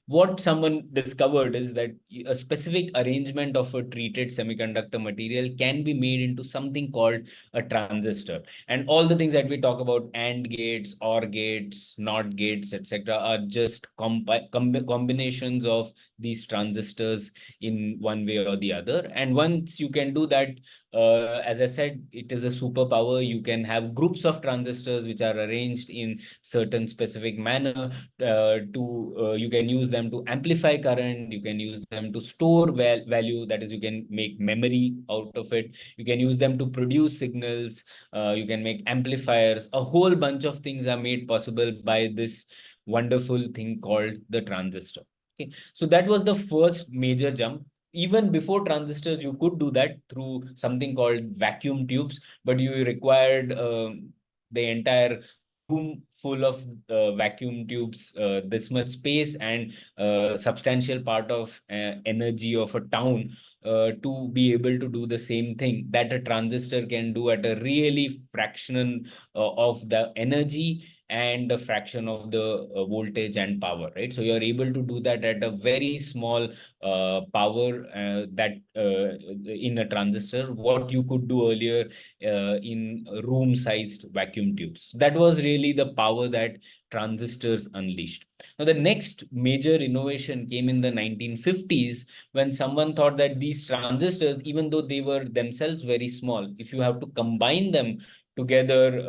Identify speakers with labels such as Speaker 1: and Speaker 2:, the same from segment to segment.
Speaker 1: what someone discovered is that a specific arrangement of a treated semiconductor material can be made into something called a transistor. And all the things that we talk about, AND gates, OR gates, NOT gates, etc., are just combinations of these transistors in one way or the other. And once you can do that, as I said, it is a superpower. You can have groups of transistors which are arranged in certain specific manner. You can use them to amplify current. You can use them to store value. That is, you can make memory out of it. You can use them to produce signals. You can make amplifiers. A whole bunch of things are made possible by this wonderful thing called the transistor. Okay, so that was the first major jump. Even before transistors, you could do that through something called vacuum tubes, but you required the entire room full of vacuum tubes, this much space, and substantial part of energy of a town to be able to do the same thing that a transistor can do at a really fraction of the energy and a fraction of the voltage and power, right? So you're able to do that at a very small power that in a transistor, what you could do earlier in room-sized vacuum tubes. That was really the power that transistors unleashed. Now, the next major innovation came in the 1950s when someone thought that these transistors, even though they were themselves very small, if you have to combine them together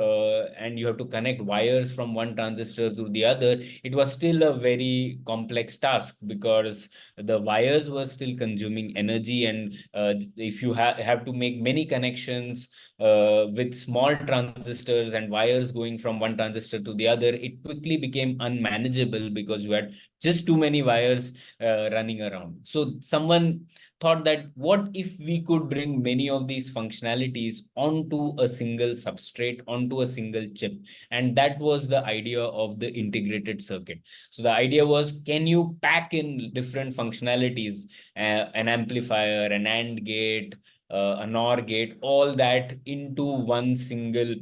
Speaker 1: and you have to connect wires from one transistor to the other, it was still a very complex task because the wires were still consuming energy. And if you have to make many connections with small transistors and wires going from one transistor to the other, it quickly became unmanageable because you had just too many wires running around. So someone thought that what if we could bring many of these functionalities onto a single substrate, onto a single chip? And that was the idea of the integrated circuit. So the idea was, can you pack in different functionalities, an amplifier, an AND gate, a NOR gate, all that into one single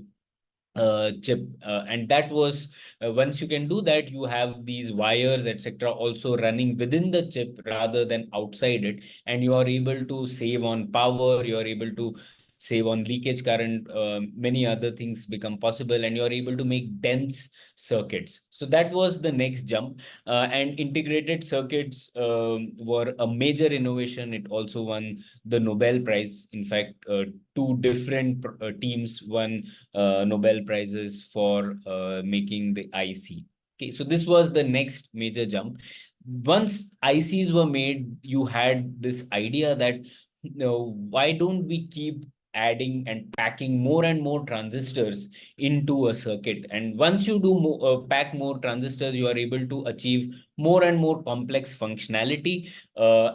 Speaker 1: chip? And that was, once you can do that, you have these wires, etc., also running within the chip rather than outside it, and you are able to save on power, you are able to save on leakage current, many other things become possible, and you're able to make dense circuits. So that was the next jump. And integrated circuits were a major innovation. It also won the Nobel Prize. In fact, two different teams won Nobel Prizes for making the IC. Okay, so this was the next major jump. Once ICs were made, you had this idea that, why don't we keep adding and packing more and more transistors into a circuit? And once you do pack more transistors, you are able to achieve more and more complex functionality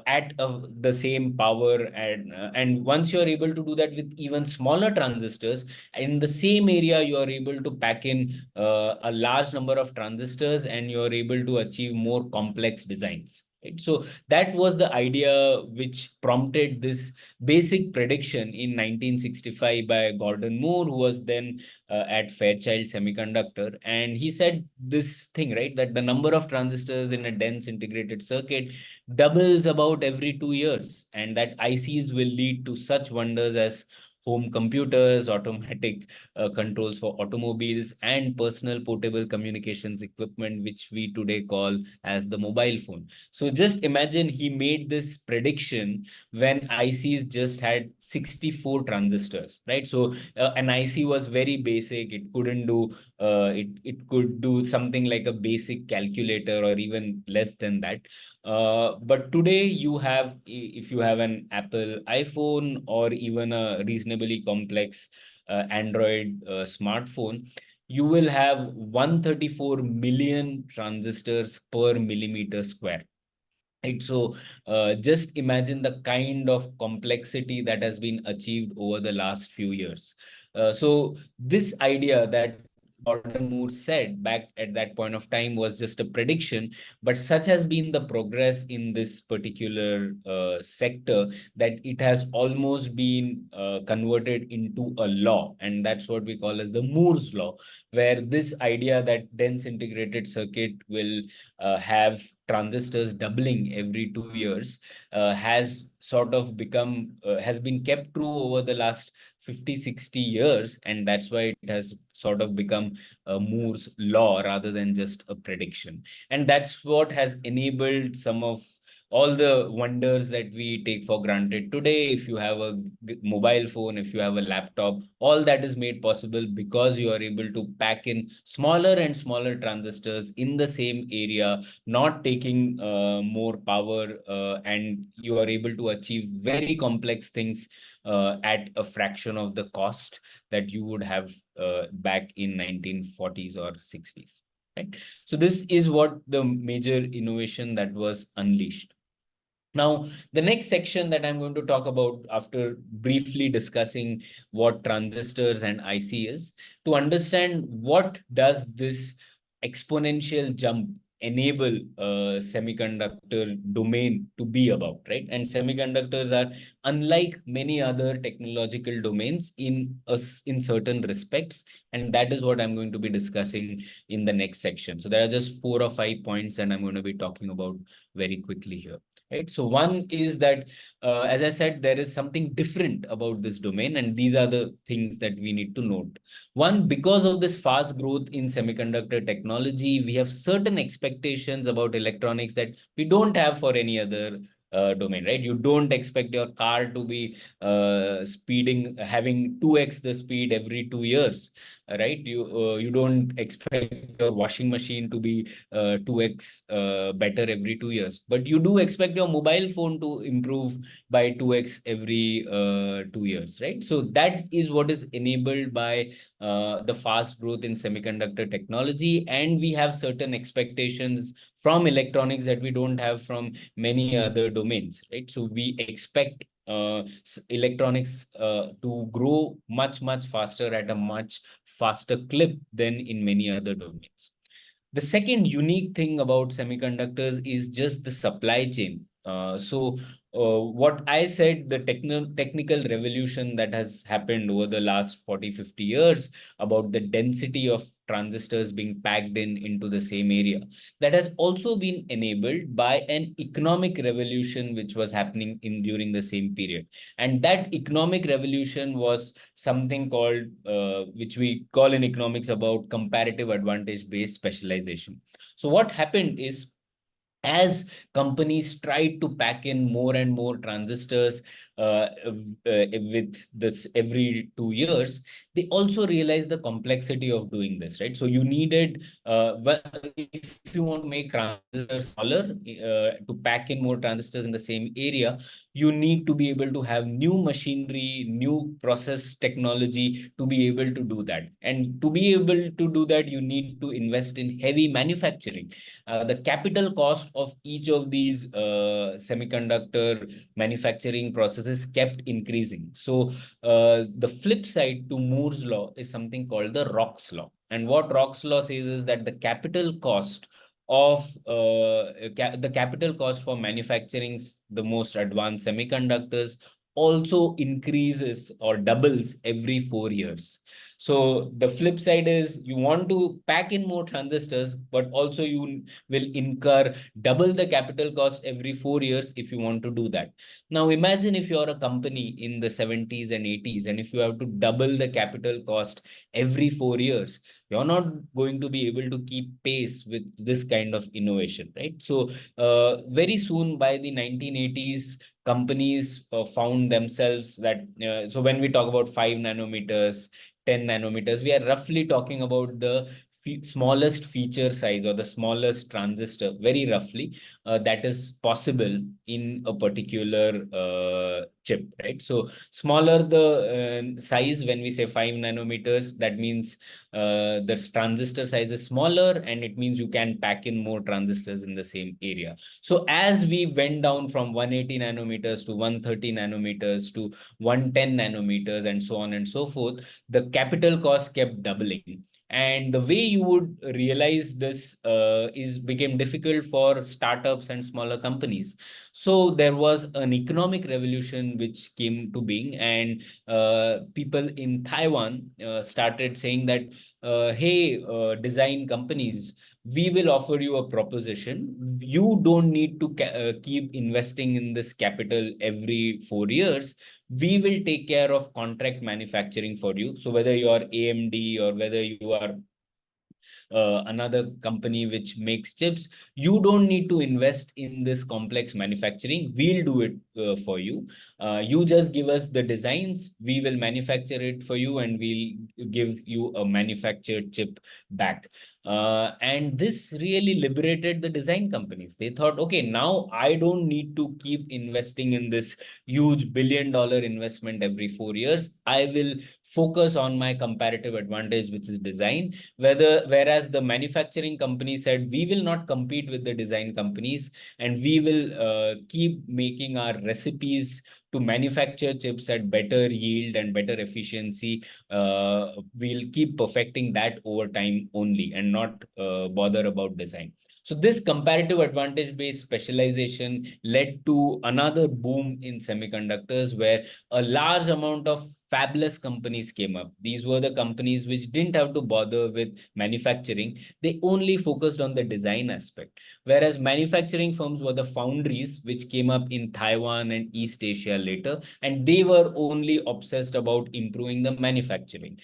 Speaker 1: at the same power. And once you are able to do that with even smaller transistors, in the same area, you are able to pack in a large number of transistors, and you are able to achieve more complex designs. Right? So that was the idea which prompted this basic prediction in 1965 by Gordon Moore, who was then at Fairchild Semiconductor. And he said this thing, right, that the number of transistors in a dense integrated circuit doubles about every 2 years, and that ICs will lead to such wonders as home computers, automatic controls for automobiles, and personal portable communications equipment, which we today call as the mobile phone. So just imagine, he made this prediction when ICs just had 64 transistors, right? So an IC was very basic. It couldn't do, it could do something like a basic calculator or even less than that. But today you have, if you have an Apple iPhone or even a reasonably complex Android smartphone, you will have 134 million transistors per millimeter square. Right. So just imagine the kind of complexity that has been achieved over the last few years. So this idea that Gordon Moore said back at that point of time was just a prediction, but such has been the progress in this particular sector that it has almost been converted into a law, and that's what we call as the Moore's law, where this idea that dense integrated circuit will have transistors doubling every 2 years has sort of become has been kept true over the last 50-60 years, and that's why it has sort of become Moore's law rather than just a prediction. And that's what has enabled some of all the wonders that we take for granted today. If you have a mobile phone, if you have a laptop, all that is made possible because you are able to pack in smaller and smaller transistors in the same area, not taking more power, and you are able to achieve very complex things at a fraction of the cost that you would have back in 1940s or 60s. Right? So this is what the major innovation that was unleashed. Now, the next section that I'm going to talk about after briefly discussing what transistors and IC is, to understand what does this exponential jump enable a semiconductor domain to be about, right? And semiconductors are unlike many other technological domains in certain respects, and that is what I'm going to be discussing in the next section. So there are just 4 or 5 points, and I'm going to be talking about very quickly here. Right. So one is that, as I said, there is something different about this domain, and these are the things that we need to note. One, because of this fast growth in semiconductor technology, we have certain expectations about electronics that we don't have for any other domain, right? You don't expect your car to be having 2x the speed every 2 years, right? You don't expect your washing machine to be 2x better every 2 years, but you do expect your mobile phone to improve by 2x every 2 years, right? So that is what is enabled by the fast growth in semiconductor technology, and we have certain expectations from electronics that we don't have from many other domains, right? So we expect electronics to grow much faster at a much faster clip than in many other domains. The second unique thing about semiconductors is just the supply chain. What I said, the technical revolution that has happened over the last 40-50 years about the density of transistors being packed into the same area, that has also been enabled by an economic revolution which was happening during the same period. And that economic revolution was something called, which we call in economics about comparative advantage based specialization. So what happened is, as companies tried to pack in more and more transistors with this every 2 years, they also realized the complexity of doing this, right? So you needed, if you want to make transistors smaller, to pack in more transistors in the same area, you need to be able to have new machinery, new process technology to be able to do that. And to be able to do that, you need to invest in heavy manufacturing. The capital cost of each of these semiconductor manufacturing processes kept increasing. So the flip side to Moore's law is something called the Rock's law. And what Rock's law says is that the capital cost for manufacturing the most advanced semiconductors also increases or doubles every 4 years. So the flip side is, you want to pack in more transistors, but also you will incur double the capital cost every 4 years if you want to do that. Now imagine if you're a company in the 70s and 80s, and if you have to double the capital cost every 4 years, you're not going to be able to keep pace with this kind of innovation, right? So very soon, by the 1980s, companies found themselves that, so when we talk about 5 nanometers, 10 nanometers, we are roughly talking about the smallest feature size or the smallest transistor, very roughly, that is possible in a particular chip, right? So smaller the size, when we say 5 nanometers, that means the transistor size is smaller, and it means you can pack in more transistors in the same area. So as we went down from 180 nanometers to 130 nanometers to 110 nanometers and so on and so forth, the capital cost kept doubling. And the way you would realize this is became difficult for startups and smaller companies. So there was an economic revolution which came to being, and people in Taiwan started saying that, hey, design companies, we will offer you a proposition. You don't need to keep investing in this capital every 4 years. We will take care of contract manufacturing for you. So whether you are AMD or whether you are another company which makes chips, you don't need to invest in this complex manufacturing. We'll do it for you. You just give us the designs, we will manufacture it for you, and we'll give you a manufactured chip back. And this really liberated the design companies. They thought, okay, now I don't need to keep investing in this huge $1 billion investment every 4 years. I will focus on my comparative advantage, which is design. Whereas the manufacturing company said, we will not compete with the design companies, and we will keep making our recipes to manufacture chips at better yield and better efficiency. We'll keep perfecting that over time only, and not bother about design. So this comparative advantage based specialization led to another boom in semiconductors, where a large amount of fabless companies came up. These were the companies which didn't have to bother with manufacturing. They only focused on the design aspect. Whereas manufacturing firms were the foundries, which came up in Taiwan and East Asia later, and they were only obsessed about improving the manufacturing.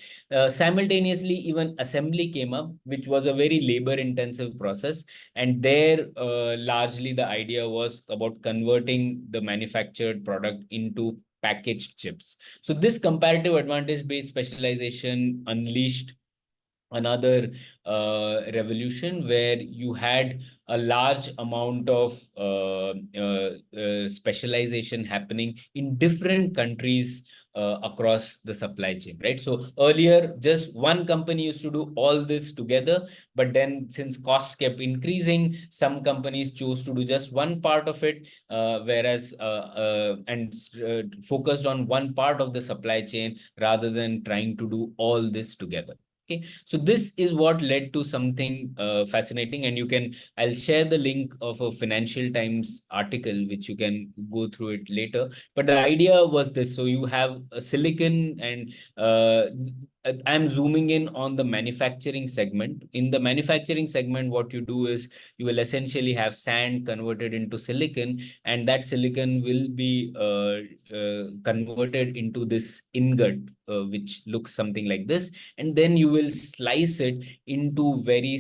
Speaker 1: Simultaneously, even assembly came up, which was a very labor intensive process. And there, largely the idea was about converting the manufactured product into packaged chips. So this comparative advantage based specialization unleashed another revolution, where you had a large amount of specialization happening in different countries across the supply chain, right? So earlier, just one company used to do all this together, but then since costs kept increasing, some companies chose to do just one part of it, whereas and focused on one part of the supply chain rather than trying to do all this together. Okay, so this is what led to something fascinating, and I'll share the link of a Financial Times article, which you can go through it later. But the idea was this: so you have a silicon, and I'm zooming in on the manufacturing segment. In the manufacturing segment, what you do is you will essentially have sand converted into silicon, and that silicon will be converted into this ingot, which looks something like this, and then you will slice it into very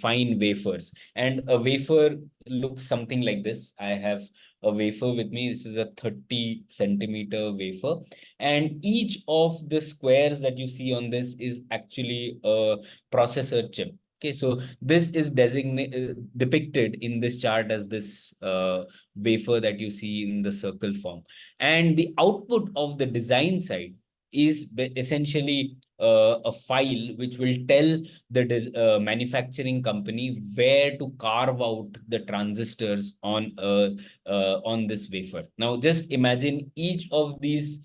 Speaker 1: fine wafers. And a wafer looks something like this. I have a wafer with me. This is a 30 centimeter wafer, and each of the squares that you see on this is actually a processor chip. Okay, so this is depicted in this chart as this wafer that you see in the circle form. And the output of the design side is essentially a file which will tell the manufacturing company where to carve out the transistors on this wafer. Now, just imagine each of these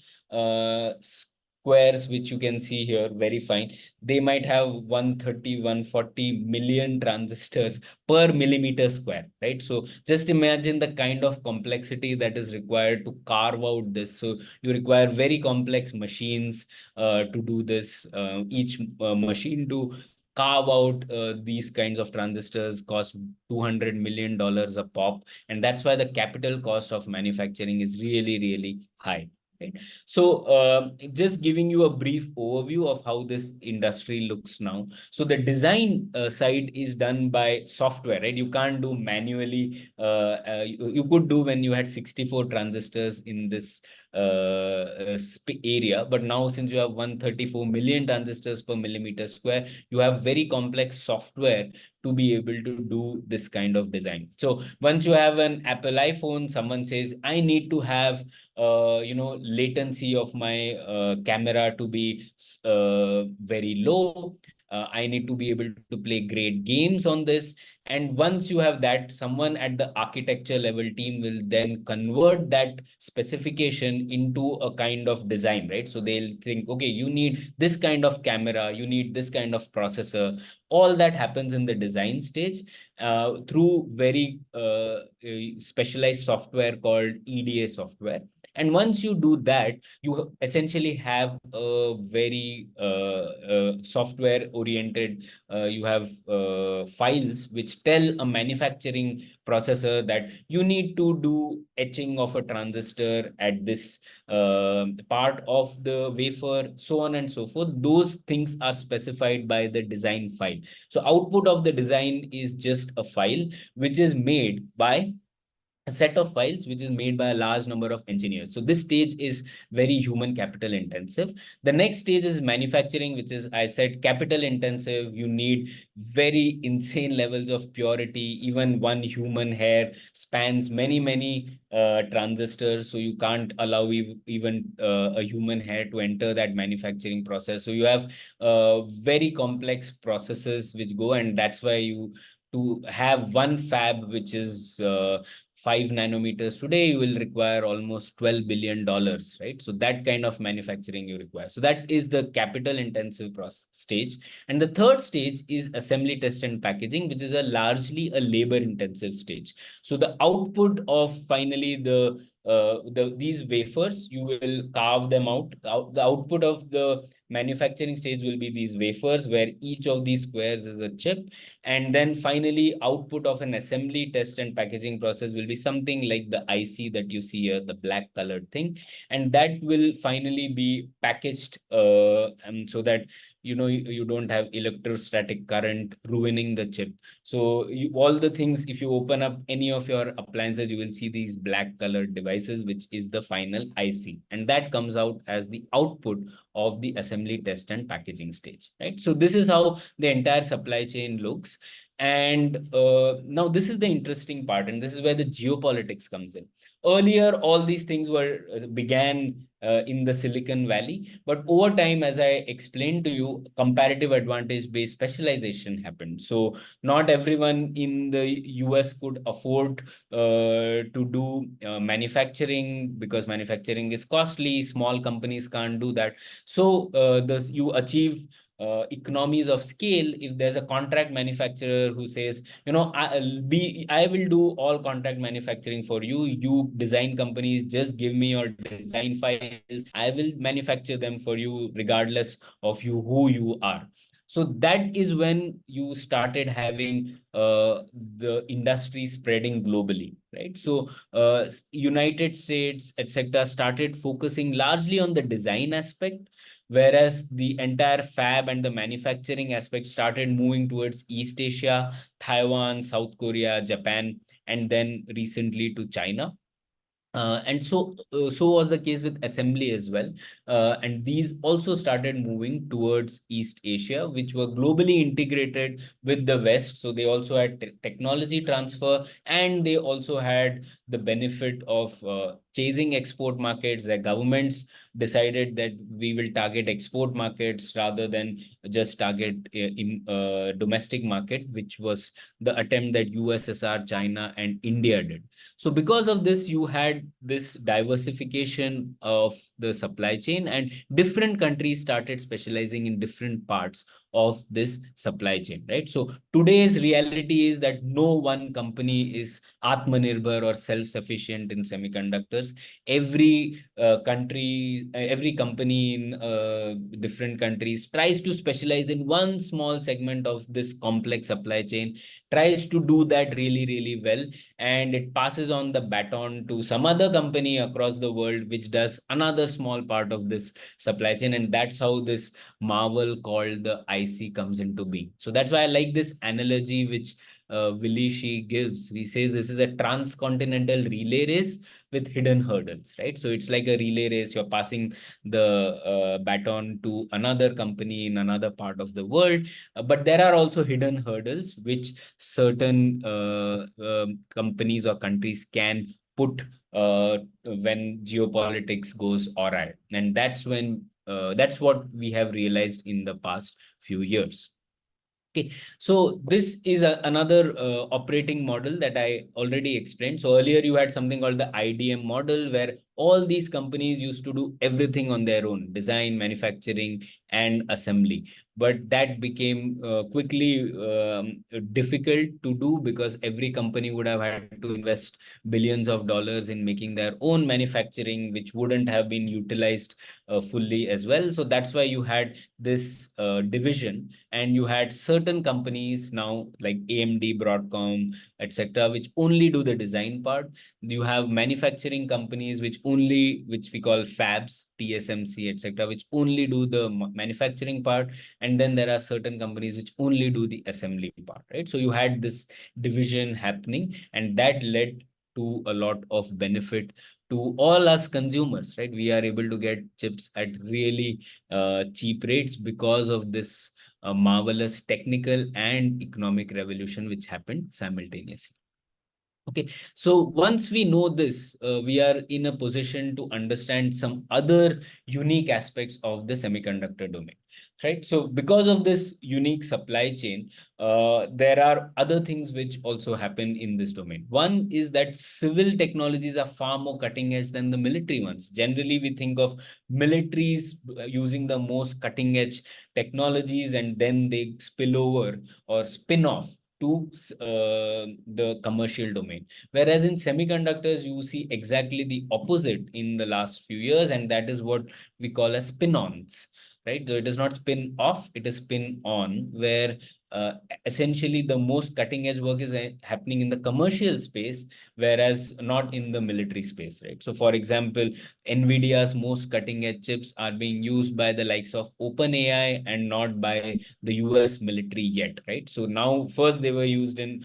Speaker 1: squares, which you can see here very fine. They might have 130, 140 million transistors per millimeter square, right? So just imagine the kind of complexity that is required to carve out this. So you require very complex machines to do this. Each machine to carve out these kinds of transistors cost $200 million a pop. And that's why the capital cost of manufacturing is really, really high. Right. So just giving you a brief overview of how this industry looks now. So the design side is done by software, right? You can't do manually. You could do when you had 64 transistors in this area. But now, since you have 134 million transistors per millimeter square, you have very complex software to be able to do this kind of design. So once you have an Apple iPhone, someone says, I need to have latency of my camera to be very low. I need to be able to play great games on this. And once you have that, someone at the architecture level team will then convert that specification into a kind of design, right? So they'll think, okay, you need this kind of camera, you need this kind of processor. All that happens in the design stage through very specialized software called EDA software. And once you do that, you essentially have a very software oriented, you have files which tell a manufacturing processor that you need to do etching of a transistor at this part of the wafer, so on and so forth. Those things are specified by the design file. So output of the design is just a file which is made by a set of files which is made by a large number of engineers. So this stage is very human capital intensive. The next stage is manufacturing, which is, I said, capital intensive. You need very insane levels of purity. Even one human hair spans many transistors. So you can't allow even a human hair to enter that manufacturing process. So you have very complex processes which go, and that's why you to have one fab which is 5 nanometers today, you will require almost $12 billion, right? So that kind of manufacturing you require. So that is the capital intensive process stage. And the third stage is assembly, test, and packaging, which is a largely a labor intensive stage. So the output of finally these wafers, you will carve them out. The output of the manufacturing stage will be these wafers, where each of these squares is a chip. And then finally, output of an assembly, test, and packaging process will be something like the IC that you see here, the black colored thing. And that will finally be packaged so that you don't have electrostatic current ruining the chip. So all the things, if you open up any of your appliances, you will see these black colored devices, which is the final IC. And that comes out as the output of the assembly, test, and packaging stage, right? So this is how the entire supply chain looks. And now this is the interesting part, and this is where the geopolitics comes in. Earlier, all these things were began in the Silicon Valley, but over time, as I explained to you, comparative advantage based specialization happened. So not everyone in the US could afford to do manufacturing, because manufacturing is costly. Small companies can't do that. So you achieve economies of scale if there's a contract manufacturer who says, I will do all contract manufacturing for you. You design companies, just give me your design files. I will manufacture them for you regardless of who you are. So that is when you started having the industry spreading globally, right? So United States, etc., started focusing largely on the design aspect, whereas the entire fab and the manufacturing aspect started moving towards East Asia, Taiwan, South Korea, Japan, and then recently to China. So was the case with assembly as well. And these also started moving towards East Asia, which were globally integrated with the West. So they also had technology transfer, and they also had the benefit of chasing export markets. Their governments decided that we will target export markets rather than just target domestic market, which was the attempt that USSR, China, and India did. So because of this, you had this diversification of the supply chain, and different countries started specializing in different parts of this supply chain, right? So today's reality is that no one company is Atmanirbhar or self-sufficient in semiconductors. Every company in different countries tries to specialize in one small segment of this complex supply chain, tries to do that really, really well, and it passes on the baton to some other company across the world which does another small part of this supply chain. And that's how this marvel called the IC comes into being. So that's why I like this analogy which Vilishi gives. He says this is a transcontinental relay race with hidden hurdles, right? So it's like a relay race. You're passing the baton to another company in another part of the world. But there are also hidden hurdles which certain companies or countries can put when geopolitics goes awry. And that's what we have realized in the past few years. Okay, so this is another operating model that I already explained. So earlier you had something called the IDM model, where all these companies used to do everything on their own: design, manufacturing, and assembly. But that became quickly difficult to do, because every company would have had to invest billions of dollars in making their own manufacturing, which wouldn't have been utilized fully as well. So that's why you had this division, and you had certain companies now like AMD, Broadcom, etc., which only do the design part. You have manufacturing companies which we call fabs, TSMC, etc., which only do the manufacturing part, and then there are certain companies which only do the assembly part, right? So you had this division happening, and that led to a lot of benefit to all us consumers, right? We are able to get chips at really cheap rates because of this marvelous technical and economic revolution which happened simultaneously. Okay, so once we know this, we are in a position to understand some other unique aspects of the semiconductor domain, right? So because of this unique supply chain, there are other things which also happen in this domain. One is that civil technologies are far more cutting edge than the military ones. Generally, we think of militaries using the most cutting edge technologies, and then they spill over or spin off to the commercial domain. Whereas in semiconductors, you see exactly the opposite in the last few years, and that is what we call as spin-ons, right? So it is not spin off, it is spin on, where uh, essentially the most cutting edge work is happening in the commercial space, whereas not in the military space, right? So for example, NVIDIA's most cutting edge chips are being used by the likes of OpenAI and not by the US military yet, right? So now first they were used in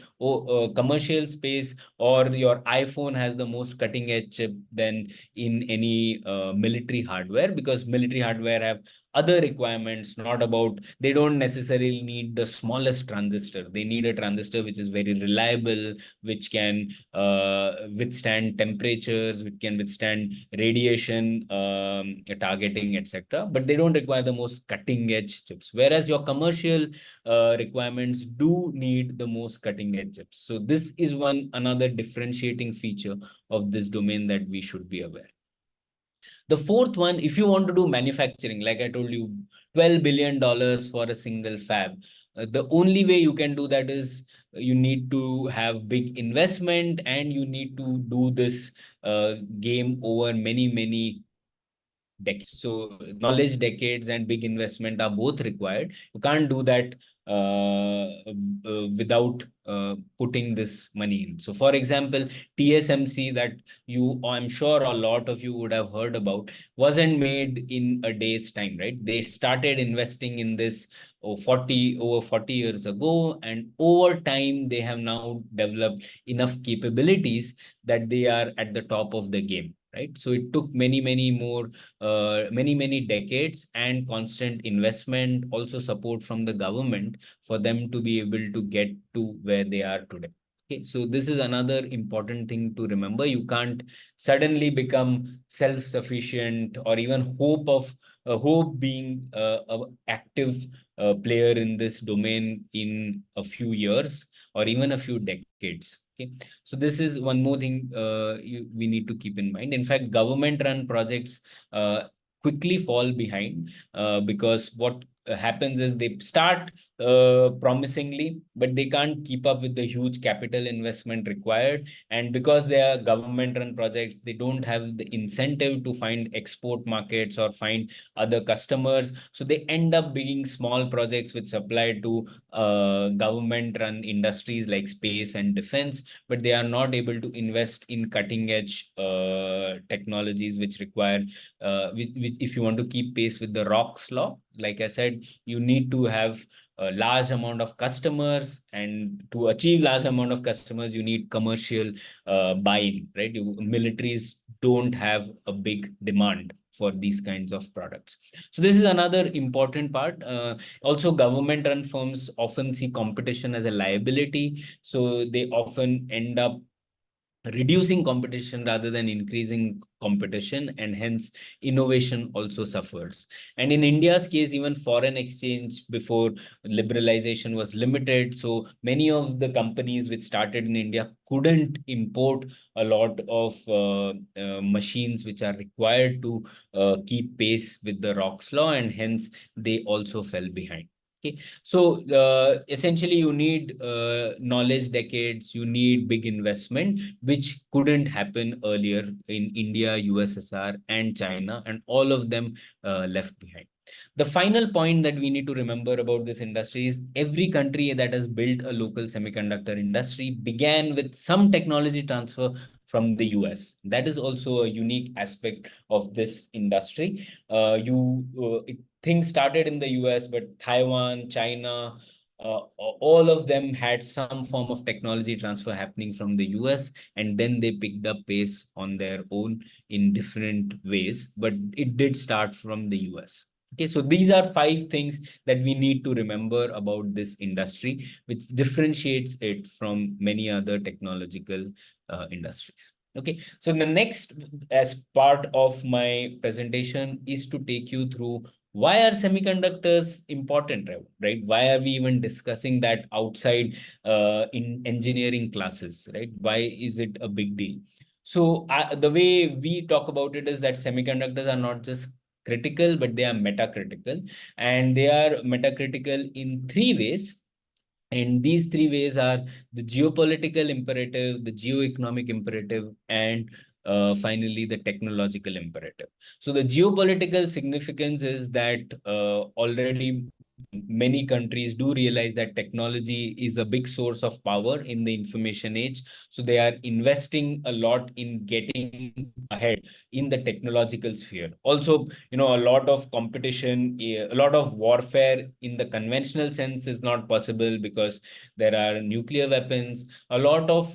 Speaker 1: commercial space, or your iPhone has the most cutting edge chip than in any military hardware, because military hardware have other requirements, not about, they don't necessarily need the smallest transistor. They need a transistor which is very reliable, which can withstand temperatures, which can withstand radiation targeting, etc. But they don't require the most cutting edge chips. Whereas your commercial requirements do need the most cutting edge chips. So this is another differentiating feature of this domain that we should be aware. The fourth one, if you want to do manufacturing, like I told you, $12 billion for a single fab. The only way you can do that is you need to have big investment, and you need to do this game over many, many decades. So knowledge decades and big investment are both required. You can't do that without putting this money in. So for example, TSMC, that I'm sure a lot of you would have heard about, wasn't made in a day's time, right? They started investing in this over 40 years ago, and over time they have now developed enough capabilities that they are at the top of the game, right? So it took many decades and constant investment, also support from the government, for them to be able to get to where they are today. Okay, so this is another important thing to remember. You can't suddenly become self-sufficient, or even hope being a active player in this domain in a few years or even a few decades. Okay, so this is one more thing we need to keep in mind. In fact, government-run projects uh, quickly fall behind because what happens is they start promisingly, but they can't keep up with the huge capital investment required. And because they are government-run projects, they don't have the incentive to find export markets or find other customers. So they end up being small projects which supply to government-run industries like space and defense, but they are not able to invest in cutting-edge technologies which require, which if you want to keep pace with the Rock's law, like I said, you need to have a large amount of customers, and to achieve large amount of customers, you need commercial buying, right? Militaries don't have a big demand for these kinds of products. So this is another important part. Also, government-run firms often see competition as a liability, so they often end up reducing competition rather than increasing competition, and hence innovation also suffers. And in India's case, even foreign exchange before liberalization was limited, so many of the companies which started in India couldn't import a lot of machines which are required to keep pace with the Rock's law, and hence they also fell behind. Okay, so essentially you need knowledge decades, you need big investment, which couldn't happen earlier in India, USSR, and China, and all of them left behind. The final point that we need to remember about this industry is every country that has built a local semiconductor industry began with some technology transfer from the US. That is also a unique aspect of this industry. Things started in the US, but Taiwan, China, all of them had some form of technology transfer happening from the US, and then they picked up pace on their own in different ways, but it did start from the US. Okay, so these are 5 things that we need to remember about this industry, which differentiates it from many other technological industries. Okay, so the next, as part of my presentation, is to take you through why are semiconductors important, right? Why are we even discussing that outside in engineering classes, right? Why is it a big deal? So the way we talk about it is that semiconductors are not just critical, but they are metacritical. And they are metacritical in 3 ways. And these 3 ways are the geopolitical imperative, the geoeconomic imperative, and finally, the technological imperative. So the geopolitical significance is that already many countries do realize that technology is a big source of power in the information age. So they are investing a lot in getting ahead in the technological sphere. Also, a lot of competition, a lot of warfare in the conventional sense is not possible because there are nuclear weapons. A lot of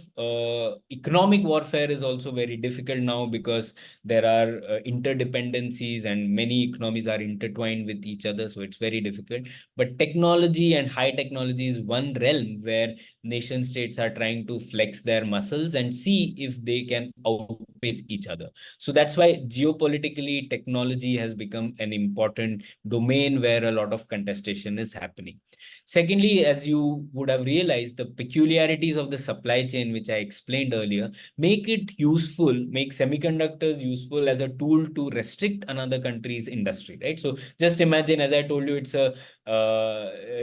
Speaker 1: economic warfare is also very difficult now because there are interdependencies and many economies are intertwined with each other. So it's very difficult. But technology and high technology is one realm where nation states are trying to flex their muscles and see if they can outpace each other. So that's why geopolitically technology has become an important domain where a lot of contestation is happening. Secondly, as you would have realized, the peculiarities of the supply chain, which I explained earlier, make it useful, make semiconductors useful as a tool to restrict another country's industry, right? So just imagine, as I told you, it's a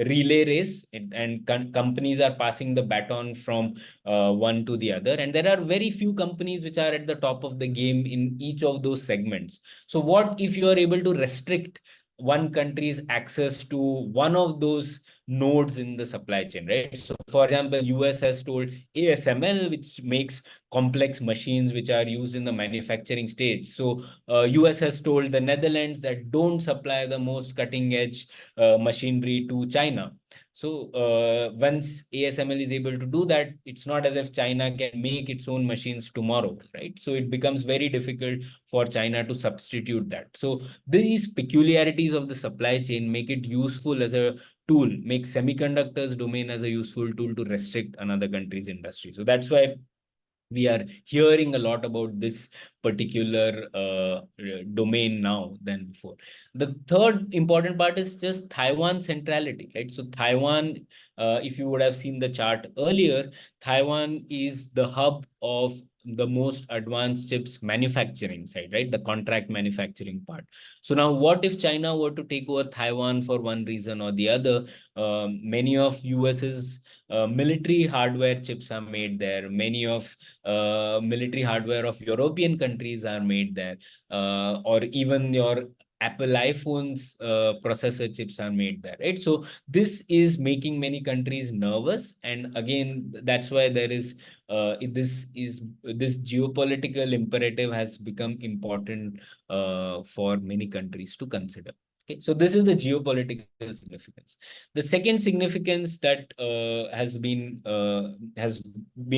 Speaker 1: relay race, and companies are passing the baton from one to the other. And there are very few companies which are at the top of the game in each of those segments. So what if you are able to restrict one country's access to one of those nodes in the supply chain, right? So for example, US has told ASML, which makes complex machines which are used in the manufacturing stage. So US has told the Netherlands that don't supply the most cutting edge machinery to China. So once ASML is able to do that, it's not as if China can make its own machines tomorrow, right? So it becomes very difficult for China to substitute that. So these peculiarities of the supply chain make it useful as a tool, make semiconductors domain as a useful tool to restrict another country's industry. So that's why we are hearing a lot about this particular domain now than before. The third important part is just Taiwan centrality, right? So Taiwan, if you would have seen the chart earlier, Taiwan is the hub of the most advanced chips manufacturing side, right? The contract manufacturing part. So now what if China were to take over Taiwan for one reason or the other? Many of US's military hardware chips are made there. Many of military hardware of European countries are made there, or even your Apple iPhones processor chips are made there, right? So this is making many countries nervous, and again, that's why there is this geopolitical imperative has become important for many countries to consider. Okay, so this is the geopolitical significance. The second significance that has been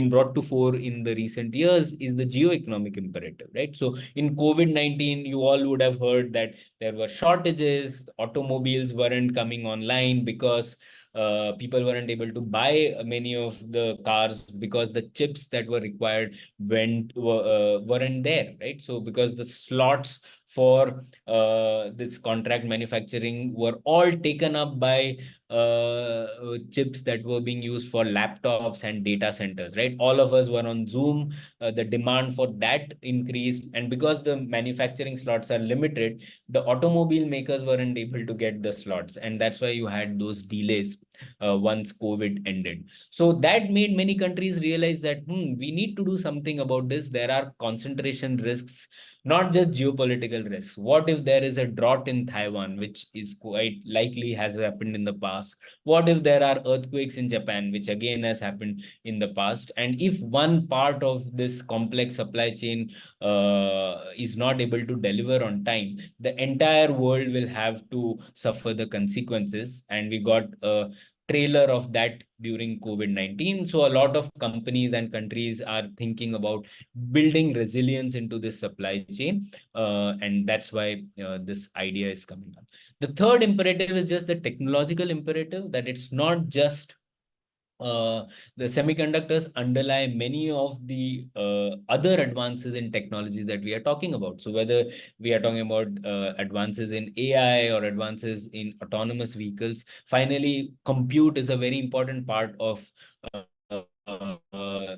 Speaker 1: brought to fore in the recent years is the geoeconomic imperative, right? So in COVID-19, you all would have heard that there were shortages, automobiles weren't coming online because People weren't able to buy many of the cars because the chips that were required weren't there, right? So because the slots for this contract manufacturing were all taken up by chips that were being used for laptops and data centers, right? All of us were on Zoom. The demand for that increased, and because the manufacturing slots are limited, the automobile makers weren't able to get the slots, and that's why you had those delays once COVID ended. So that made many countries realize that we need to do something about this. There are concentration risks, not just geopolitical risks. What if there is a drought in Taiwan, which is quite likely has happened in the past? What if there are earthquakes in Japan, which again has happened in the past? And if one part of this complex supply chain is not able to deliver on time, the entire world will have to suffer the consequences. And we got a trailer of that during COVID-19. So a lot of companies and countries are thinking about building resilience into this supply chain. And that's why this idea is coming up. The third imperative is just the technological imperative, that it's not just the semiconductors underlie many of the other advances in technologies that we are talking about. So whether we are talking about advances in AI or advances in autonomous vehicles, finally, compute is a very important part of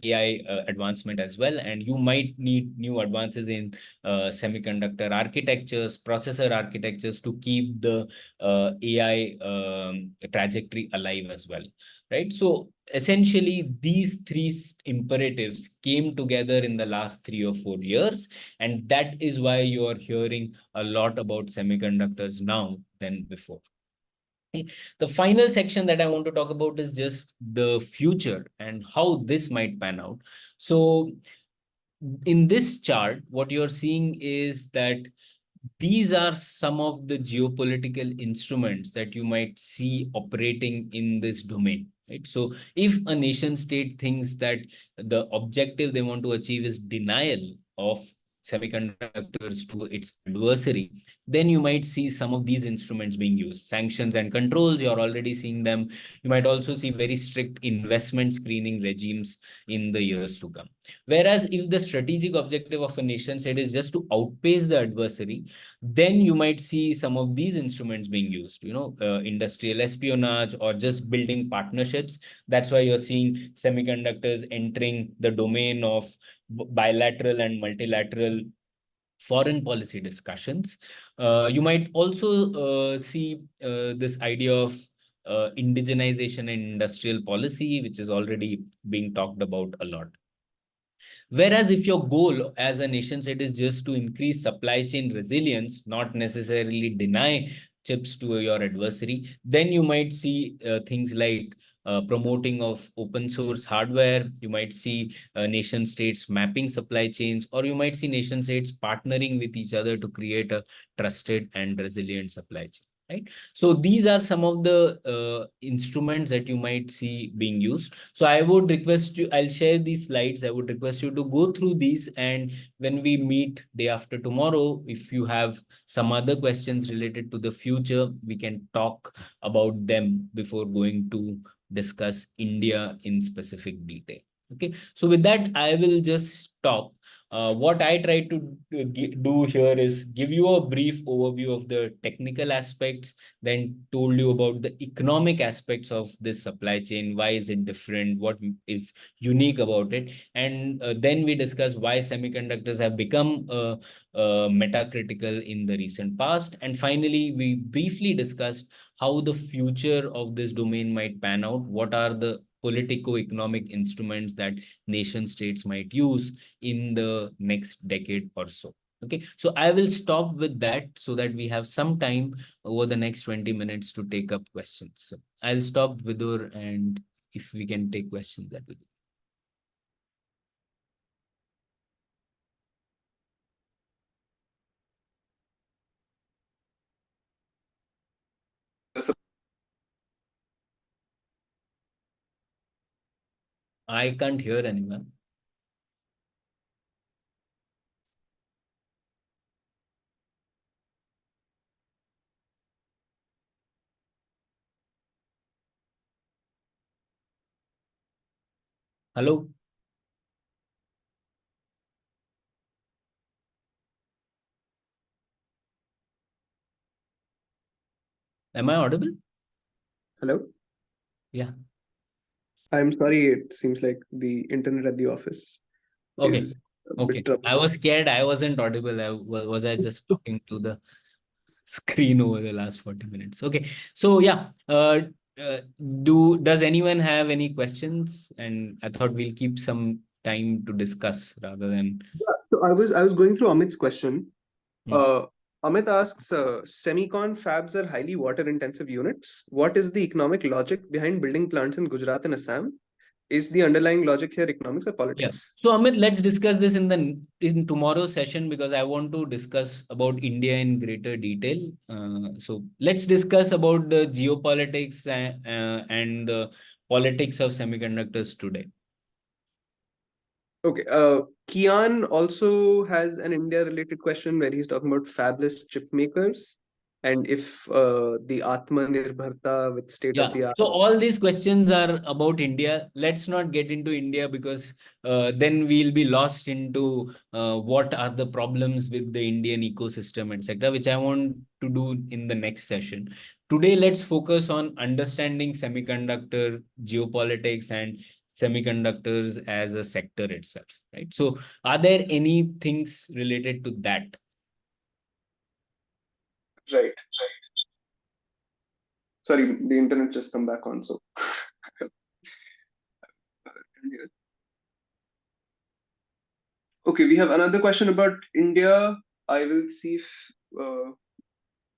Speaker 1: AI advancement as well. And you might need new advances in semiconductor architectures, processor architectures to keep the AI trajectory alive as well, right? So essentially, these three imperatives came together in the last 3 or 4 years, and that is why you are hearing a lot about semiconductors now than before. The final section that I want to talk about is just the future and how this might pan out. So in this chart, what you're seeing is that these are some of the geopolitical instruments that you might see operating in this domain, right? So if a nation state thinks that the objective they want to achieve is denial of semiconductors to its adversary, then you might see some of these instruments being used. Sanctions and controls, you're already seeing them. You might also see very strict investment screening regimes in the years to come. Whereas if the strategic objective of a nation state is just to outpace the adversary, then you might see some of these instruments being used, industrial espionage or just building partnerships. That's why you're seeing semiconductors entering the domain of bilateral and multilateral foreign policy discussions. You might also see this idea of indigenization and industrial policy, which is already being talked about a lot. Whereas if your goal as a nation state is just to increase supply chain resilience, not necessarily deny chips to your adversary, then you might see things like promoting of open source hardware. You might see nation states mapping supply chains, or you might see nation states partnering with each other to create a trusted and resilient supply chain. Right. So these are some of the instruments that you might see being used. So I would request you, I'll share these slides. I would request you to go through these. And when we meet day after tomorrow, if you have some other questions related to the future, we can talk about them before going to discuss India in specific detail. Okay. So with that, I will just stop. What I try to do here is give you a brief overview of the technical aspects, then told you about the economic aspects of this supply chain. Why is it different? What is unique about it? And then we discuss why semiconductors have become metacritical in the recent past. And finally, we briefly discussed how the future of this domain might pan out. What are the politico-economic instruments that nation states might use in the next decade or so. Okay, so I will stop with that so that we have some time over the next 20 minutes to take up questions. So I'll stop, Vidur, and if we can take questions, that will be. I can't hear anyone. Hello? Am I audible?
Speaker 2: Hello?
Speaker 1: Yeah.
Speaker 2: I'm sorry, it seems like the internet at the office
Speaker 1: Okay.
Speaker 2: is a bit
Speaker 1: Okay.
Speaker 2: trouble.
Speaker 1: I was scared I wasn't audible. Was I just talking to the screen over the last 40 minutes? Okay. So yeah. Uh, does anyone have any questions? And I thought we'll keep some time to discuss rather than.
Speaker 2: Yeah, so I was going through Amit's question.
Speaker 1: Hmm.
Speaker 2: Uh, Amit asks, semicon fabs are highly water intensive units. What is the economic logic behind building plants in Gujarat and Assam? Is the underlying logic here economics or
Speaker 1: Yeah.
Speaker 2: politics?
Speaker 1: So Amit, let's discuss this in tomorrow's session because I want to discuss about India in greater detail. So let's discuss about the geopolitics and the politics of semiconductors today.
Speaker 2: Okay. Kian also has an India related question where he's talking about fabless chip makers and if the Atmanirbharta with state of
Speaker 1: Yeah.
Speaker 2: the art.
Speaker 1: So all these questions are about India. Let's not get into India because then we'll be lost into what are the problems with the Indian ecosystem, etc., which I want to do in the next session. Today, let's focus on understanding semiconductor geopolitics and semiconductors as a sector itself, right? So are there any things related to that?
Speaker 2: Right. Sorry, the internet just come back on. So, okay, we have another question about India. I will see if uh,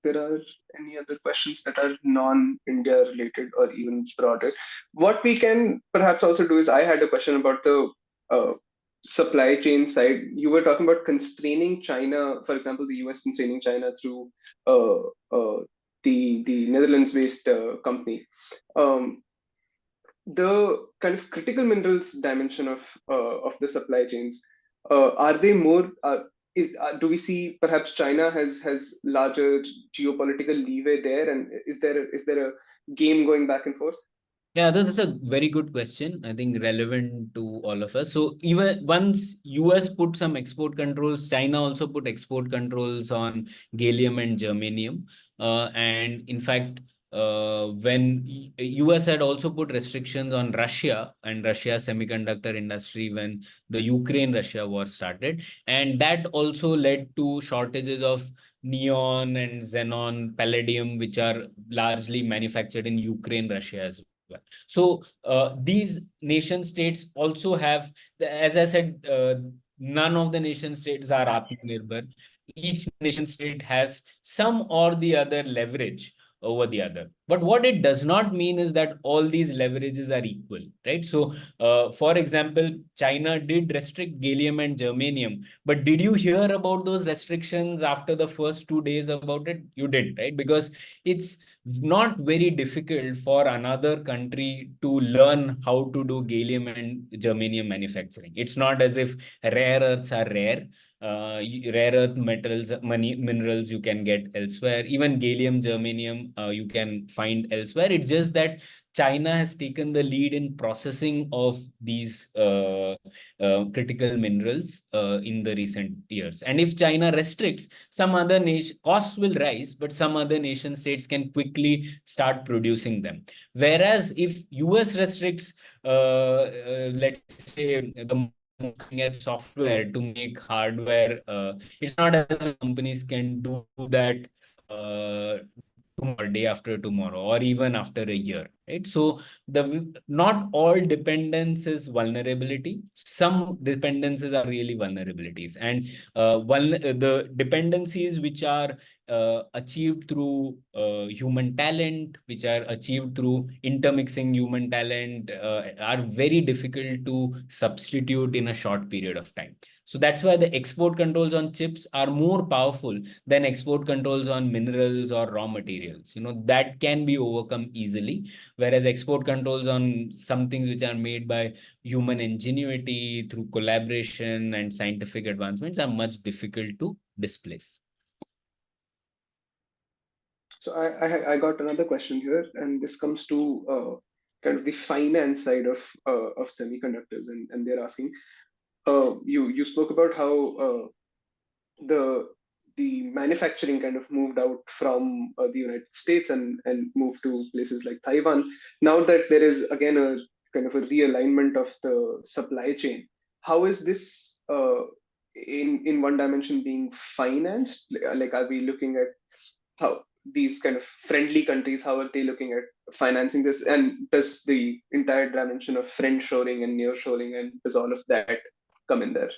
Speaker 2: there are any other questions that are non-India related or even broader. What we can perhaps also do is I had a question about the uh, supply chain side. You were talking about constraining China, for example, the US constraining China through uh, uh, the Netherlands-based company. Um, the kind of critical minerals dimension of the supply chains, are they more do we see perhaps China has larger geopolitical leeway there, and is there a game going back and forth?
Speaker 1: Yeah, that's a very good question. I think relevant to all of us. So even once US put some export controls, China also put export controls on gallium and germanium. And in fact, when US had also put restrictions on Russia and Russia's semiconductor industry when the Ukraine-Russia war started, and that also led to shortages of neon and xenon, palladium, which are largely manufactured in Ukraine, Russia as well. So these nation states also have, as I said, none of the nation states are Atmanirbhar. Each nation state has some or the other leverage over the other. But what it does not mean is that all these leverages are equal, right? So, for example, China did restrict gallium and germanium, but did you hear about those restrictions after the first 2 days about it? You didn't, right? Because it's not very difficult for another country to learn how to do gallium and germanium manufacturing. It's not as if rare earths are rare. Rare earth metals, minerals you can get elsewhere. Even gallium, germanium, you can find elsewhere. It's just that China has taken the lead in processing of these critical minerals in the recent years. And if China restricts, some other nation costs will rise, but some other nation states can quickly start producing them. Whereas if US restricts, let's say the looking at software to make hardware, it's not as if companies can do that tomorrow, day after tomorrow, or even after a year, right? So the not all dependence is vulnerability. Some dependencies are really vulnerabilities, and the dependencies which are achieved through human talent, which are achieved through intermixing human talent, are very difficult to substitute in a short period of time. So that's why the export controls on chips are more powerful than export controls on minerals or raw materials. That can be overcome easily, whereas export controls on some things which are made by human ingenuity through collaboration and scientific advancements are much difficult to displace.
Speaker 2: So I got another question here, and this comes to kind of the finance side of semiconductors, and they're asking, you spoke about how the the manufacturing kind of moved out from the United States and moved to places like Taiwan. Now that there is again a kind of a realignment of the supply chain, how is this in one dimension being financed? Like, are we looking at how these kind of friendly countries, how are they looking at financing this? And does the entire dimension of friend shoring and near shoring, and does all of that come in there?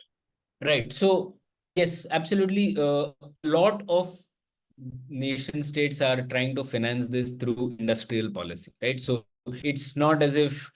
Speaker 1: Right. So, yes, absolutely. A lot of nation states are trying to finance this through industrial policy, right? So it's not as if,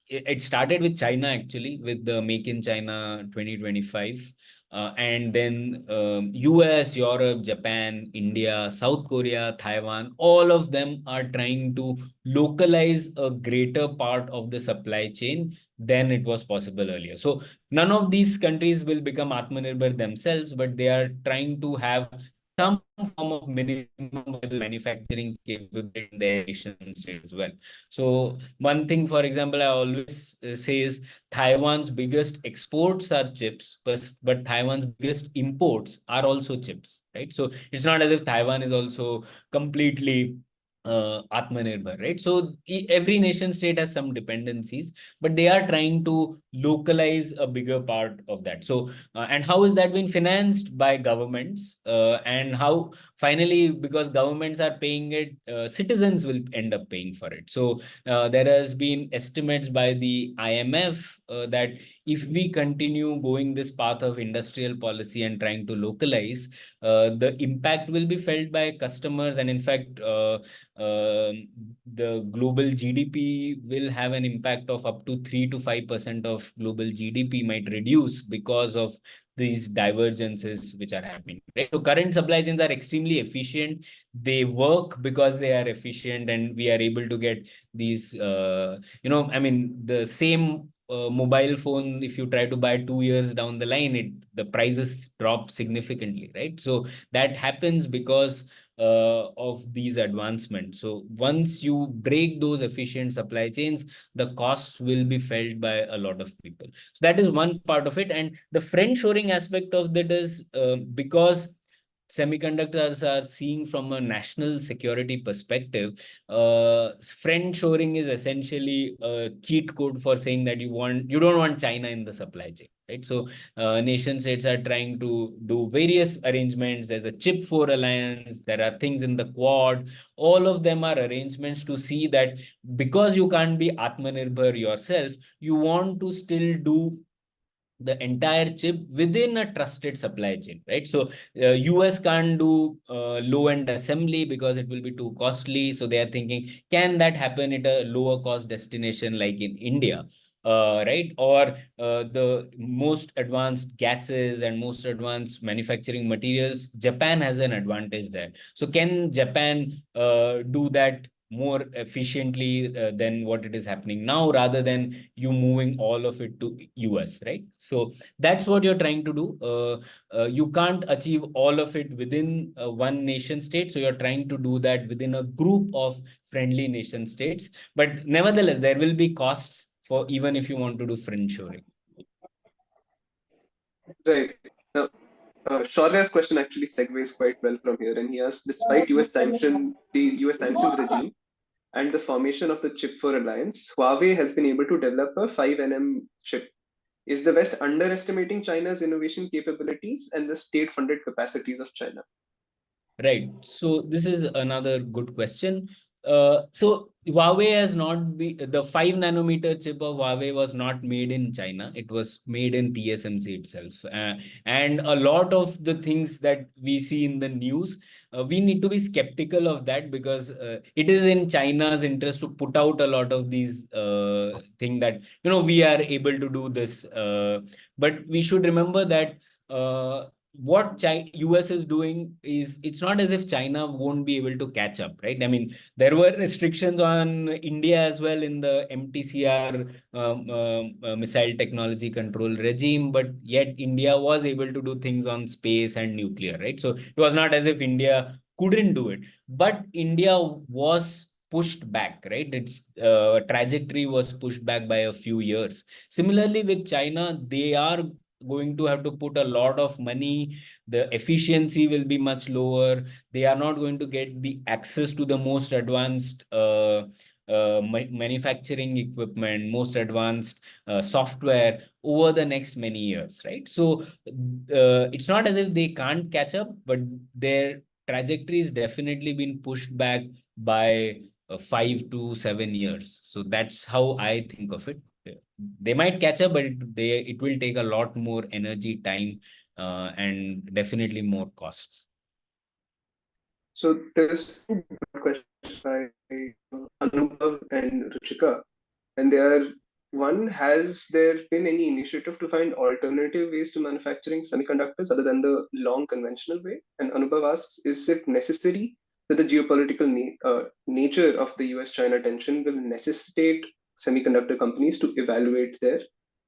Speaker 1: it started with China actually, with the Make in China 2025. And then US, Europe, Japan, India, South Korea, Taiwan, all of them are trying to localize a greater part of the supply chain than it was possible earlier. So none of these countries will become Atmanirbhar themselves, but they are trying to have some form of minimum manufacturing capability in their nation state as well. So one thing, for example, I always say is Taiwan's biggest exports are chips, but Taiwan's biggest imports are also chips, right? So it's not as if Taiwan is also completely Atmanirbhar, right? So every nation state has some dependencies, but they are trying to localize a bigger part of that. So, and how is that being financed by governments? And how finally, because governments are paying it, citizens will end up paying for it. So, there has been estimates by the IMF that if we continue going this path of industrial policy and trying to localize, the impact will be felt by customers, and in fact, the global GDP will have an impact of up to 3 to 5% of global GDP might reduce because of these divergences which are happening, right? So current supply chains are extremely efficient. They work because they are efficient, and we are able to get these, I mean, the same mobile phone, if you try to buy 2 years down the line, the prices drop significantly, right? So that happens because of these advancements. So once you break those efficient supply chains, the costs will be felt by a lot of people. So that is one part of it. And the friend shoring aspect of that is because semiconductors are seen from a national security perspective, friend shoring is essentially a cheat code for saying that you don't want China in the supply chain, right? So nation states are trying to do various arrangements. There's a chip 4 alliance, there are things in the quad. All of them are arrangements to see that because you can't be Atmanirbhar yourself, you want to still do the entire chip within a trusted supply chain, right? So US can't do low end assembly because it will be too costly. So they are thinking, can that happen at a lower cost destination like in India? Right? Or the most advanced gases and most advanced manufacturing materials, Japan has an advantage there. So can Japan do that more efficiently than what it is happening now, rather than you moving all of it to US, right? So that's what you're trying to do. You can't achieve all of it within one nation state. So you're trying to do that within a group of friendly nation states. But nevertheless, there will be costs for even if you want to do friend shoring.
Speaker 2: Right. Now, Shaurya's question actually segues quite well from here, and he asks, despite the US sanctions regime and the formation of the Chip 4 alliance, Huawei has been able to develop a 5 nm chip. Is the West underestimating China's innovation capabilities and the state-funded capacities of China?
Speaker 1: Right. So this is another good question. So Huawei has not be the 5 nanometer chip of Huawei was not made in China. It was made in TSMC itself. And a lot of the things that we see in the news, we need to be skeptical of that, because it is in China's interest to put out a lot of these things that, we are able to do this. But we should remember that what US is doing is, it's not as if China won't be able to catch up, right? I mean, there were restrictions on India as well in the MTCR missile technology control regime, but yet India was able to do things on space and nuclear, right? So it was not as if India couldn't do it, but India was pushed back, right? Its trajectory was pushed back by a few years. Similarly, with China, they are going to have to put a lot of money. The efficiency will be much lower. They are not going to get the access to the most advanced manufacturing equipment, most advanced software over the next many years, right? So it's not as if they can't catch up, but their trajectory has definitely been pushed back by 5 to 7 years. So that's how I think of it. They might catch up, but it will take a lot more energy, time, and definitely more costs.
Speaker 2: So there's two questions by Anubhav and Ruchika, and they are one, has there been any initiative to find alternative ways to manufacturing semiconductors other than the long conventional way? And Anubhav asks, is it necessary that the geopolitical nature of the US-China tension will necessitate semiconductor companies to evaluate their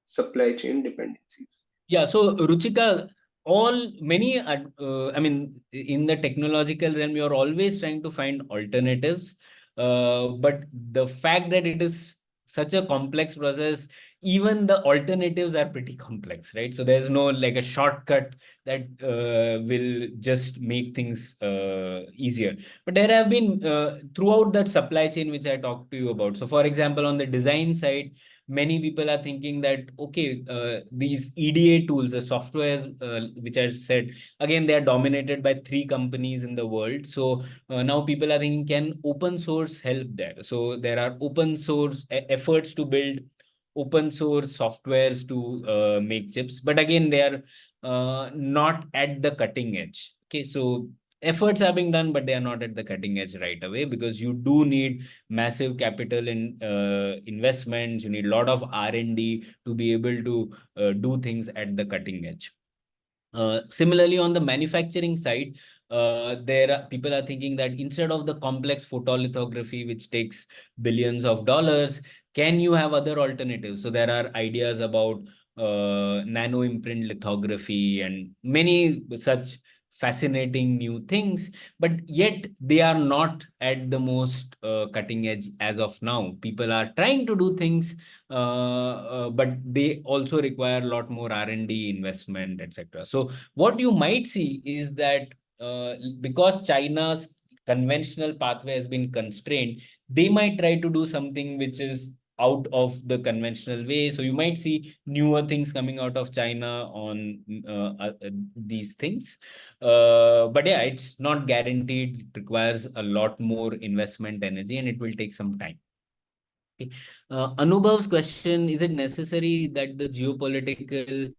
Speaker 2: supply chain dependencies?
Speaker 1: Yeah, so Ruchika, I mean, in the technological realm, you're always trying to find alternatives. But the fact that it is such a complex process, even the alternatives are pretty complex, right? So there's no like a shortcut that will just make things easier. But there have been throughout that supply chain, which I talked to you about. So, for example, on the design side, many people are thinking that okay, these EDA tools, the softwares which I said, again, they are dominated by 3 companies in the world. So now people are thinking, can open source help there? So there are open source efforts to build open source softwares to make chips, but again, they are not at the cutting edge. Okay, so efforts are being done, but they are not at the cutting edge right away, because you do need massive capital in investments. You need a lot of R&D to be able to do things at the cutting edge. Similarly, on the manufacturing side, people are thinking that instead of the complex photolithography, which takes billions of dollars, can you have other alternatives? So there are ideas about nano imprint lithography and many such fascinating new things, but yet they are not at the most cutting edge as of now. People are trying to do things, but they also require a lot more R&D investment, etc. So what you might see is that because China's conventional pathway has been constrained, they might try to do something which is out of the conventional way. So you might see newer things coming out of China on these things. But yeah, it's not guaranteed. It requires a lot more investment energy, and it will take some time. Okay. Anubhav's question, is it necessary that the geopolitical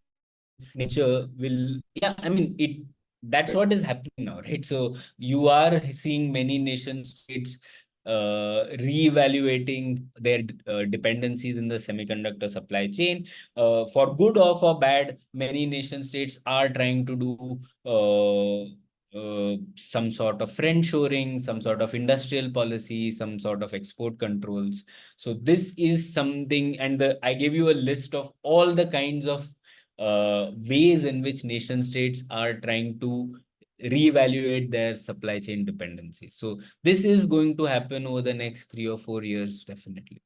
Speaker 1: nature will, yeah, I mean, that's what is happening now, right? So you are seeing many nation states reevaluating their dependencies in the semiconductor supply chain. For good or for bad, many nation states are trying to do some sort of friend shoring, some sort of industrial policy, some sort of export controls. So this is something, and I gave you a list of all the kinds of ways in which nation states are trying to reevaluate their supply chain dependencies. So this is going to happen over the next 3 or 4 years, definitely.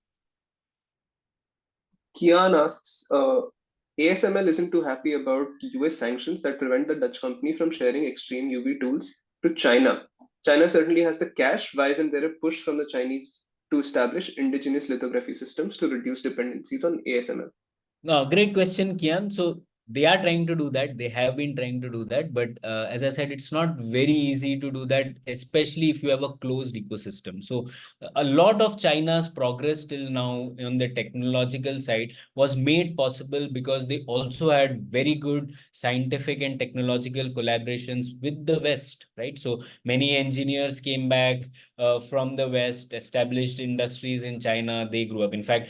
Speaker 2: Kian asks, ASML isn't too happy about US sanctions that prevent the Dutch company from sharing extreme UV tools to China. China certainly has the cash. Why isn't there a push from the Chinese to establish indigenous lithography systems to reduce dependencies on ASML?
Speaker 1: No, great question, Kian. So they are trying to do that. They have been trying to do that. But as I said, it's not very easy to do that, especially if you have a closed ecosystem. So a lot of China's progress till now on the technological side was made possible because they also had very good scientific and technological collaborations with the West, right? So many engineers came back from the West, established industries in China. They grew up. In fact,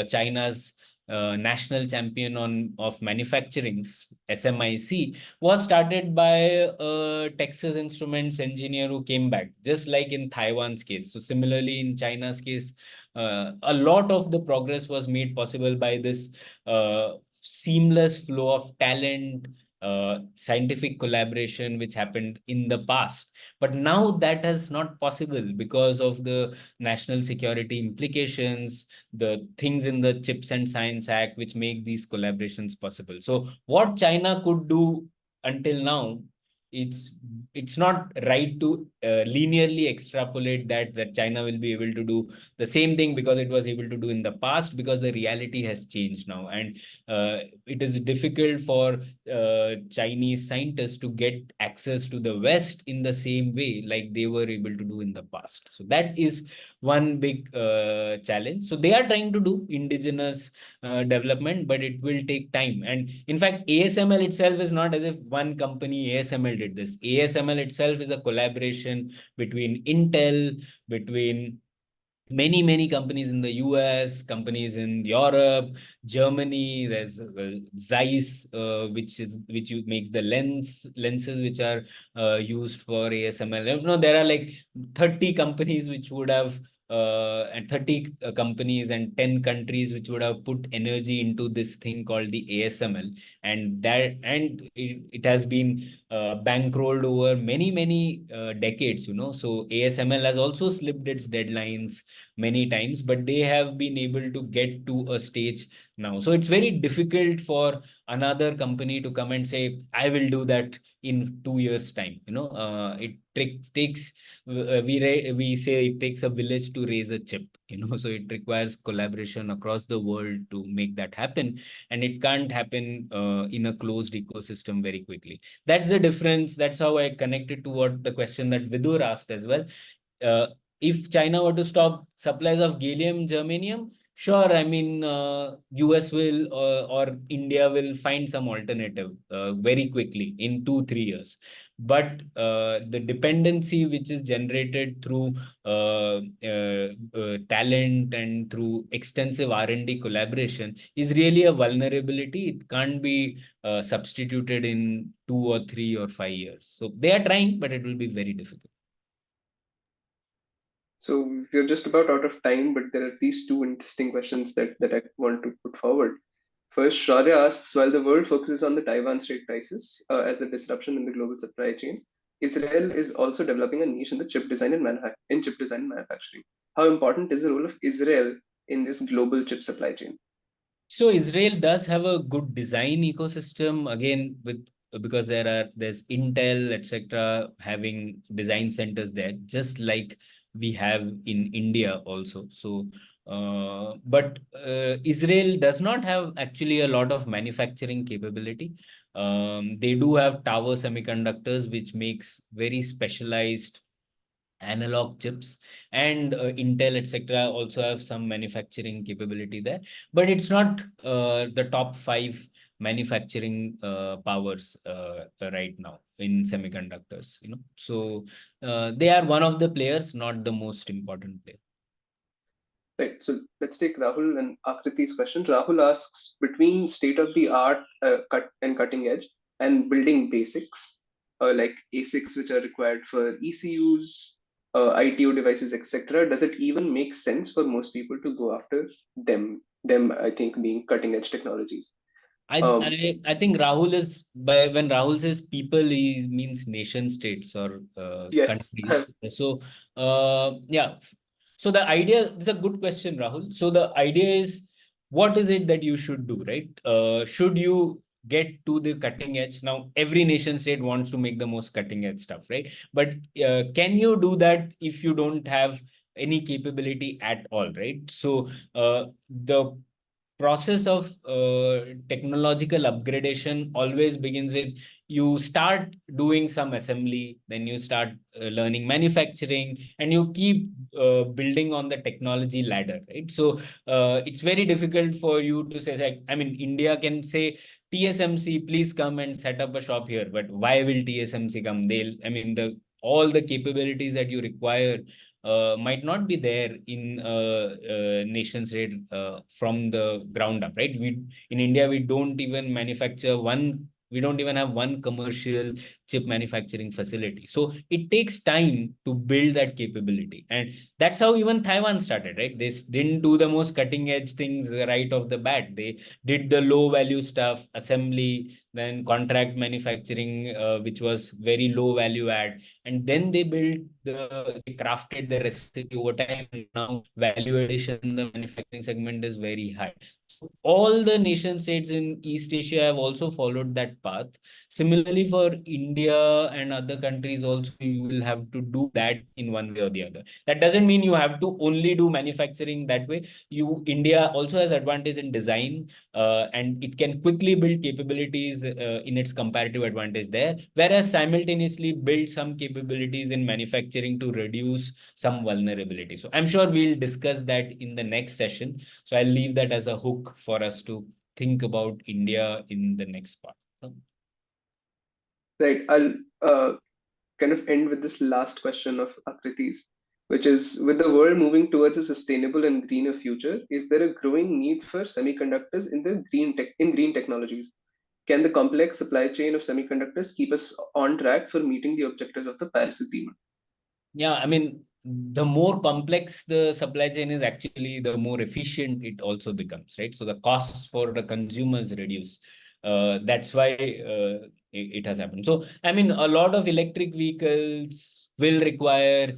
Speaker 1: China's national champion of manufacturing, SMIC, was started by a Texas Instruments engineer who came back, just like in Taiwan's case. So similarly, in China's case, a lot of the progress was made possible by this seamless flow of talent, scientific collaboration which happened in the past. But now that is not possible because of the national security implications, the things in the Chips and Science Act which make these collaborations possible. So what China could do until now, it's it's not right to linearly extrapolate that China will be able to do the same thing because it was able to do in the past, because the reality has changed now. And it is difficult for Chinese scientists to get access to the West in the same way like they were able to do in the past. So that is one big challenge. So they are trying to do indigenous development, but it will take time. And in fact, ASML itself is not as if one company ASML did this. ASML itself is a collaboration between Intel, between many companies in the US, companies in Europe, Germany. There's Zeiss, which makes the lenses which are used for ASML. No, there are like 30 companies which would have and 30 companies and 10 countries which would have put energy into this thing called the ASML. And it has been bankrolled over many decades, so ASML has also slipped its deadlines many times, but they have been able to get to a stage now. So it's very difficult for another company to come and say, I will do that in 2 years' time. Takes we say it takes a village to raise a chip. So it requires collaboration across the world to make that happen, and it can't happen in a closed ecosystem very quickly. That's the difference. That's how I connected to what the question that Vidur asked as well. uh, if China were to stop supplies of gallium germanium, sure, I mean, US will or India will find some alternative very quickly in 2-3 years. But the dependency which is generated through talent and through extensive R&D collaboration is really a vulnerability. It can't be substituted in 2 or 3 or 5 years. So they are trying, but it will be very difficult.
Speaker 2: So we're just about out of time, but there are these two interesting questions that I want to put forward. First, Shaurya asks, while the world focuses on the Taiwan Strait crisis as the disruption in the global supply chains, Israel is also developing a niche in the chip design and chip design and manufacturing. How important is the role of Israel in this global chip supply chain?
Speaker 1: So Israel does have a good design ecosystem, again, with because there's Intel, etc., having design centers there, just like we have in India also. So but Israel does not have actually a lot of manufacturing capability. They do have Tower Semiconductors, which makes very specialized analog chips, and Intel, etc., also have some manufacturing capability there, but it's not the top five manufacturing powers right now in semiconductors. So they are one of the players, not the most important player.
Speaker 2: Right. So let's take Rahul and Akriti's question. Rahul asks, between state of the art cut and cutting edge and building basics, like ASICs, which are required for ECUs, ITO devices, etc., does it even make sense for most people to go after them? Them, I think, being cutting edge technologies.
Speaker 1: I,
Speaker 2: Um,
Speaker 1: I think Rahul is, by when Rahul says people, he means nation states or
Speaker 2: yes.
Speaker 1: countries. So yeah. So the idea is a good question, Rahul. So the idea is, what is it that you should do, right? Should you get to the cutting edge? Now, every nation state wants to make the most cutting edge stuff, right? But can you do that if you don't have any capability at all, right? So the process of technological upgradation always begins with, you start doing some assembly, then you start learning manufacturing, and you keep building on the technology ladder, right? So it's very difficult for you to say, like, I mean, India can say, TSMC, please come and set up a shop here. But why will TSMC come? I mean, the all the capabilities that you require might not be there in nation state from the ground up, right? In India, we don't even manufacture one We don't even have one commercial chip manufacturing facility. So it takes time to build that capability. And that's how even Taiwan started, right? They didn't do the most cutting edge things right off the bat. They did the low value stuff, assembly, then contract manufacturing, which was very low value add. And then they crafted the recipe over time. And now value addition in the manufacturing segment is very high. So all the nation states in East Asia have also followed that path. Similarly, for India and other countries also, you will have to do that in one way or the other. That doesn't mean you have to only do manufacturing that way. India also has advantage in design, and it can quickly build capabilities in its comparative advantage there, whereas simultaneously build some capabilities in manufacturing to reduce some vulnerability. So I'm sure we'll discuss that in the next session. So I'll leave that as a hook for us to think about India in the next part.
Speaker 2: Right. I'll kind of end with this last question of Akriti's, which is, with the world moving towards a sustainable and greener future, is there a growing need for semiconductors in the green technologies? Can the complex supply chain of semiconductors keep us on track for meeting the objectives of the Paris Agreement?
Speaker 1: Yeah, I mean, the more complex the supply chain is, actually, the more efficient it also becomes, right? So the costs for the consumers reduce. That's why it has happened. So, I mean, a lot of electric vehicles will require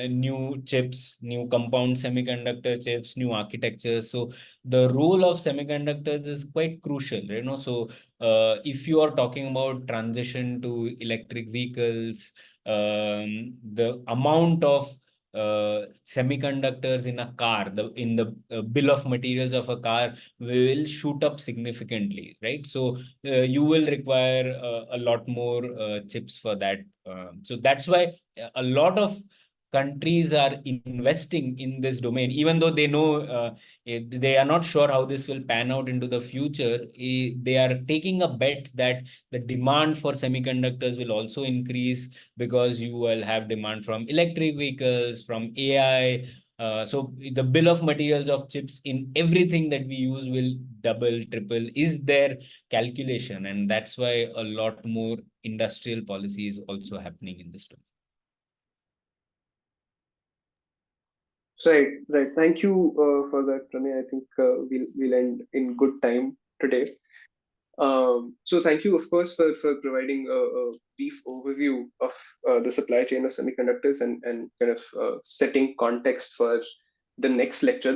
Speaker 1: new chips, new compound semiconductor chips, new architectures. So the role of semiconductors is quite crucial, you know. So if you are talking about transition to electric vehicles, the amount of semiconductors in a car, in the bill of materials of a car will shoot up significantly, right? So you will require a lot more chips for that. So that's why a lot of countries are investing in this domain, even though they know they are not sure how this will pan out into the future. They are taking a bet that the demand for semiconductors will also increase, because you will have demand from electric vehicles, from AI. So the bill of materials of chips in everything that we use will double, triple, is their calculation. And that's why a lot more industrial policy is also happening in this domain.
Speaker 2: Right, right. Thank you for that, Pranay. I think we'll end in good time today. So thank you, of course, for providing a brief overview of the supply chain of semiconductors, and kind of setting context for the next lecture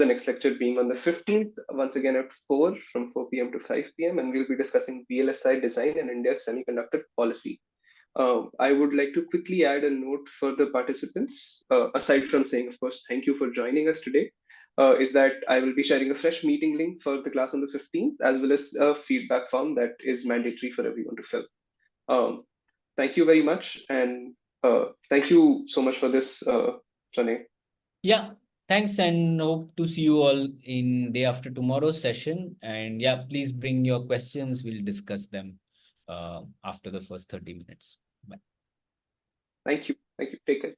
Speaker 2: being on the 15th, once again at 4, from 4 p.m. to 5 p.m. And we'll be discussing VLSI design and India's semiconductor policy. I would like to quickly add a note for the participants, aside from saying, of course, thank you for joining us today, is that I will be sharing a fresh meeting link for the class on the 15th, as well as a feedback form that is mandatory for everyone to fill. Um, Thank you very much. And thank you so much for this, Pranay.
Speaker 1: Yeah, thanks, and hope to see you all in day after tomorrow's session. And yeah, please bring your questions. We'll discuss them after the first 30 minutes. Bye.
Speaker 2: Thank you. Thank you. Take care.